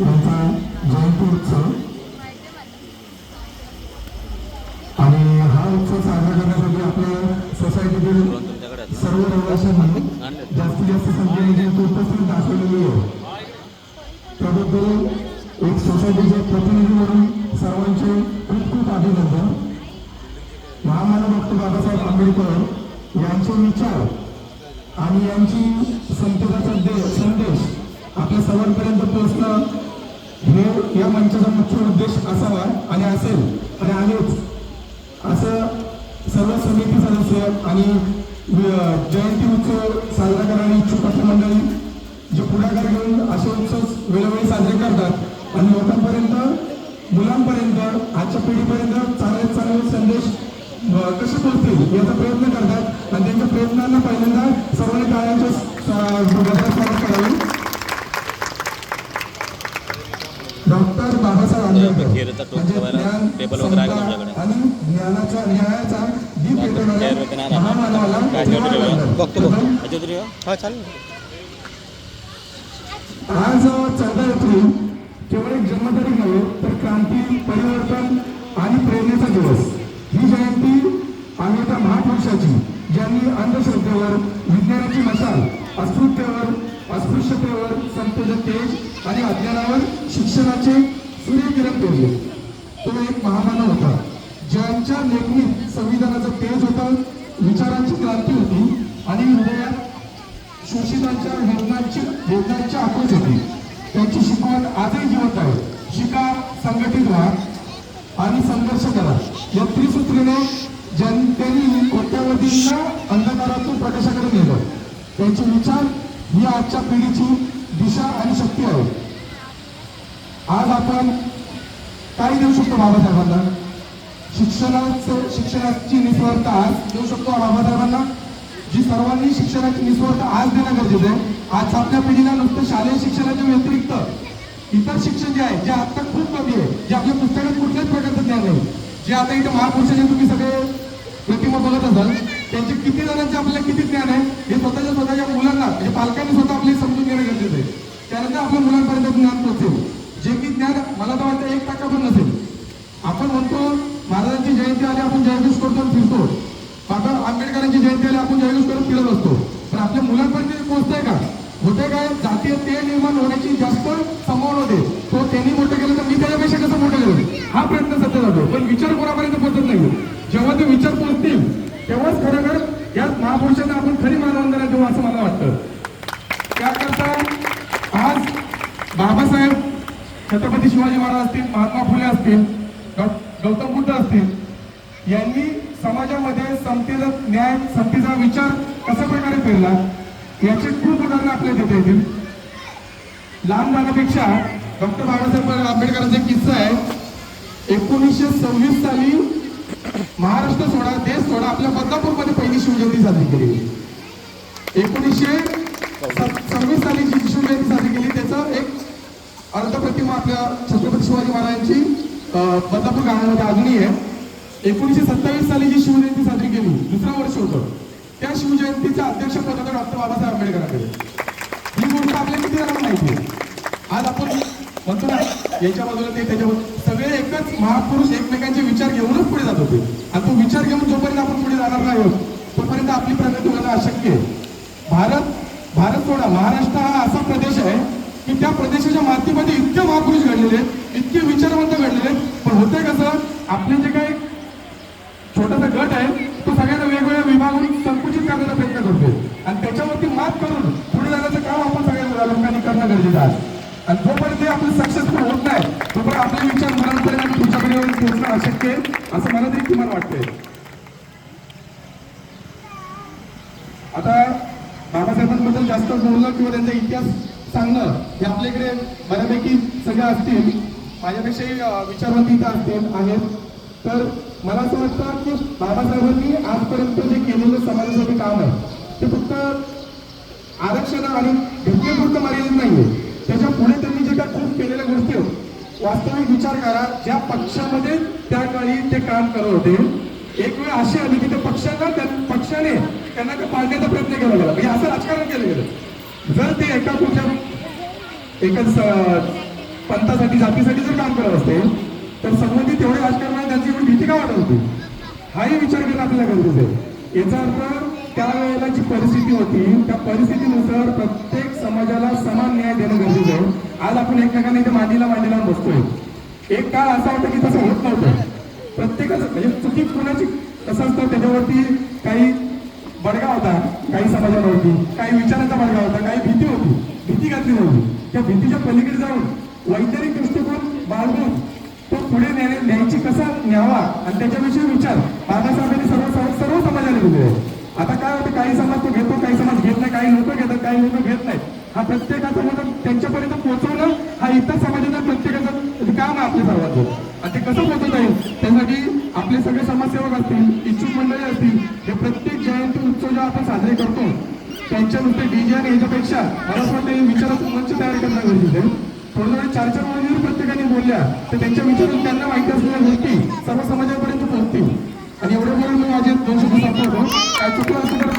यांचा जयंती उत्सव आणि हा उत्सव साजरा करण्यासाठी आपल्या सोसायटीतील सर्व रहिवाशांनी जास्तीत जास्त संख्येने उपस्थित दाखवलेली आहे. त्याबद्दल एक सोसायटीचे प्रतिनिधी म्हणून सर्वांचे खूप खूप अभिनंदन. महामानव डॉक्टर बाबासाहेब आंबेडकर यांचे विचार आणि यांची संतेचा संदेश आपल्या सर्वांपर्यंत पोहोचणं हे या मंचाचा मुख्य उद्देश असावा आणि असेल आणि आहेच असं सर्व समिती सदस्य आणि जयंती उत्सव साजरा करणारी इच्छुक अशी मंडळी जे पुढाकार घेऊन असे उत्सव वेळोवेळी साजरे करतात आणि लोकांपर्यंत मुलांपर्यंत आजच्या पिढीपर्यंत चांगले चांगले संदेश कसे पोहोचतील याचा प्रयत्न करतात आणि त्यांच्या प्रयत्नांना पहिल्यांदा सर्वांनी टाळ्यांच्या स्वागत करावे. डॉक्टर बाबासाहेब आंबेडकर आणि न्यायाचा दीप पेटवणाऱ्या महामानवाला आज 14 एप्रिल केवळ एक जन्मतारीख नव्हे तर क्रांती, परिवर्तन आणि प्रेरणेचा दिवस. ही जयंती आम्ही त्या महापुरुषाची ज्यांनी अंधश्रद्धेवर विज्ञानाची मशाल, अस्पृश्यतेवर समतेचे तेज आणि अज्ञानावर शिक्षणाचे सूर्यकिरण पेरले. तो एक महामानव होता ज्यांच्या लेखणीत संविधानाचं तेज होतं, विचारांची क्रांती होती आणि हृदयात शोषितांच्या वेदनांची आक्रोश होती. त्यांची शिकवण आजही जिवंत आहे. शिका, संघटित व्हा आणि संघर्ष करा या त्रिसूत्रीने त्यांनी कोट्यावधींना अंधकारातून प्रकाशाकडे नेलं. त्यांचे विचार ही आजच्या पिढीची दिशा आणि शक्ती आहे. आज आपण काय देऊ शकतो बाबासाहेबांना? शिक्षणाची निस्वार्थ आज देऊ शकतो बाबासाहेबांना, जी सर्वांनी शिक्षणाची निस्वार्थ आज देणं गरजेचं आहे. आज आपल्या पिढीला नुसतं शालेय शिक्षणाच्या व्यतिरिक्त इतर शिक्षण जे आहे जे आता खूप कमी आहे, जे आपल्या पुस्तकात कुठल्याच प्रकारचं ज्ञान नाही. जे आता इथे महापुरुषांचे तुम्ही सगळे प्रतिमा बघत असाल त्यांचे किती जणांचे आपल्याला किती ज्ञान आहे हे स्वतःच्या मुलांना म्हणजे पालकांनी स्वतः आपले समजून घेणं गरजेचं आहे. त्यानंतर आपल्या मुलांपर्यंत ज्ञान पोहोचेल. जे की ज्ञान मला तर वाटतं 1% पण नसेल. आपण म्हणतो महाराजांची जयंती आली आपण जयघोष करतो फिरतो, बाबा आंबेडकरांची जयंती आली आपण जयघोष करून फिरत असतो, पण आपल्या मुलांपर्यंत पोहोचतंय का? होते काय? जातीय ते निर्माण होण्याची जास्त संभावना होते. तो त्यांनी मोठं केलं तर मी त्याच्यापेक्षा कसं मोठं केलं हा प्रयत्न सध्या जातो, पण विचार कोणापर्यंत पोहोचत नाही. जेव्हा ते विचार पोहोचतील तेव्हाच खरोखर या महापुरुषांना आपण खरी मानवंदना देऊ असं मला वाटतं. त्याकरता आज बाबासाहेब, छत्रपती शिवाजी महाराज असतील, महात्मा फुले असतील, गौतम बुद्ध असतील, यांनी समाजामध्ये समतेचा न्याय, समतेचा विचार कशा प्रकारे पेरला याचे खूप उदाहरणं आपल्याला देता येतील. लांब जाण्यापेक्षा डॉक्टर बाबासाहेब आंबेडकरांचा किस्सा आहे. 1926 साली महाराष्ट्र सोडा, देश सोडा, आपल्या बदलापूरमध्ये पहिली शिवजयंती साजरी केली. 1926 साली जी शिवजयंती साजरी केली त्याचं एक अर्धप्रतिमा आपल्या छत्रपती शिवाजी महाराजांची बदलापूर गावामध्ये अजूनही आहे. 1927 साली जी शिवजयंती साजरी केली, दुसरं वर्ष होतं, त्या शिवजयंतीचं अध्यक्षपद होतं डॉक्टर बाबासाहेब आंबेडकरांकडे. ही गोष्ट आपल्या किती जणांना माहिती आहे? आज आपण म्हणतो ना याच्या बाजूला ते त्याच्यावर सगळे एकच महापुरुष एकमेकांचे विचार घेऊनच पुढे जात होते आणि तो विचार घेऊन जोपर्यंत आपण पुढे जाणार नाही तोपर्यंत आपली प्रगती होणं अशक्य आहे. भारत सोडा, महाराष्ट्र हा असा प्रदेश आहे की त्या प्रदेशाच्या मातीमध्ये इतके महापुरुष घडलेले आहेत, इतके विचारवंत घडलेले आहेत, पण होतंय कसं? आपले जे काही छोटासा गट आहे तो सगळ्यांना वेगवेगळ्या विभागातून संकुचित करण्याचा प्रयत्न करतो आणि त्याच्यावरती मात करून पुढे जाण्याचं काम आपण सगळ्या लोकांनी करणं गरजेचं आहे. आणि जोपर्यंत ते आपलं सक्सेसफुल होत नाही तोपर्यंत आपले विचार मुलांपर्यंत तुमच्याकडे पोहोचणं अशक्य आहे असं मला तरी किमान वाटतंय. आता बाबासाहेबांबद्दल जास्त बोलणं किंवा त्यांचा इतिहास सांगणं हे आपल्याकडे बऱ्यापैकी सगळं असतील, माझ्यापेक्षाही विचारवंत इथं असतील आहेत. तर मला असं वाटतं की बाबासाहेबांनी आजपर्यंत जे केलेलं समाजासाठी काम आहे ते फक्त आरक्षण आणि घटनेपुरतं मर्यादित नाहीये. त्याच्या पुढे त्यांनी जे काही खूप केलेल्या गोष्टी आहेत, वास्तविक विचार करा. ज्या पक्षामध्ये त्या काळी ते काम करत होते, एक वेळ अशी आली की त्या पक्षाने त्यांना ते पाडण्याचा प्रयत्न केला गेला, म्हणजे असं राजकारण केलं गेलं. जर ते एका पंथासाठी जातीसाठी जर काम करत असतील तर संबंधित एवढे राजकारणात त्यांची एवढी भीती का वाटत होती हाही विचार करणं आपल्याला गरजेचं आहे. याचा अर्थ त्यावेळेला जी परिस्थिती होती त्या परिस्थितीनुसार प्रत्येक समाजाला समान न्याय देणं गरजेचं आहे. आज आपण एकमेकांना इथे मांडीला बसतोय. एक काळ असा होता की तसं होत नव्हतं. प्रत्येकाचं म्हणजे चुकी कुणाची कसं असतं त्याच्यावरती काही बडगा होता, काही समाजावरती काही विचारांचा बडगा होता, काही भीती होती, भीती घातली नव्हती. त्या भीतीच्या पलीकडे जाऊन वैज्ञानिक दृष्टिकोन बाळगून तो पुढे न्यायची कसा न्यावा आणि त्याच्याविषयी विचार बाबासाहेबांनी सर्व समाजाने दिले. आता काय होतं काही समाज तो घेतो, काही समाज घेत नाही, काही लोक घेतात, काही लोक घेत नाहीत. हा प्रत्येकाचा मत त्यांच्यापर्यंत पोहोचवणं हा इतर समाजाचा प्रत्येकाचं काम आहे आपल्या सर्वांचं. आणि ते कसं पोहोचवता येईल त्यासाठी आपले सगळे समाजसेवक असतील, इच्छुक मंडळी असतील, हे प्रत्येक जयंती उत्सव जेव्हा आपण साजरे करतो त्यांच्या नुसते डीजे आणि याच्यापेक्षा मला असं वाटतं विचाराचं मंच तयार करणं गरजेचं आहे. थोडं 4-4 महिने प्रत्येकाने बोलल्या तर त्यांच्या विचारातून त्यांना माहिती असलेल्या गोष्टी सर्व समाजापर्यंत पोहोचतील. आणि एवढं बोलून मी माझे 2 शब्द संपवतो. काय चुकलं असं तर